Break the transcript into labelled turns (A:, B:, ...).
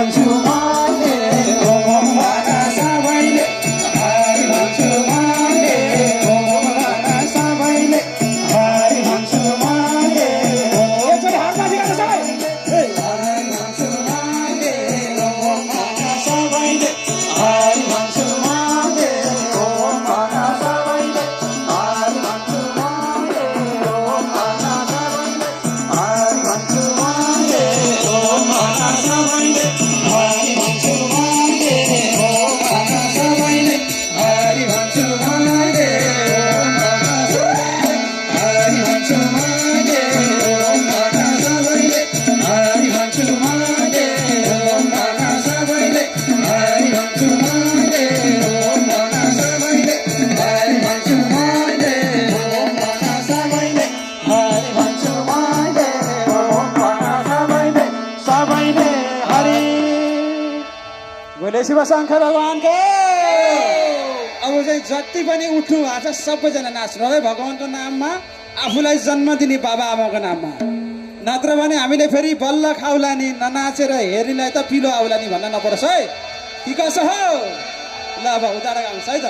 A: भन्छु मैले ओम भन सबैले हरि भन्छु मैले ओम भन सबैले हरि भन्छु मैले
B: एकचोटि हात माथि गर्न सबै
A: हरि भन्छु मैले ओम भन सबैले हरि भन्छु मैले ओम भन सबैले हरि भन्छु मैले ओम भन सबैले हरि भन्छु मैले ओम भन सबैले हरि भन्छु मैले ओम भन सबैले हरि भन्छु मैले ओम भन सबैले हरि भन्छु मैले ओम भन सबैले हरि भन्छु मैले ओम भन सबैले हरि भन्छु मैले ओम भन सबैले हरि भन्छु मैले ओम भन सबैले हरि भन्छु मैले ओम भन सबैले सबैले हरि
B: बोले शिव शङ्कर भगवानको
C: अब चाहिँ जति पनि उठ्नु भएको छ सबैजना नाच्नु है भगवानको नाममा आफूलाई जन्म दिने बाबा आमाको नाममा नत्र भने हामीले फेरि बल्ल खाउला नि ननाचेर हेर्नेलाई त पिलो आउला नि भन्न नपरोस् है कि कसो हो ल अब उतारा गाउँछ है त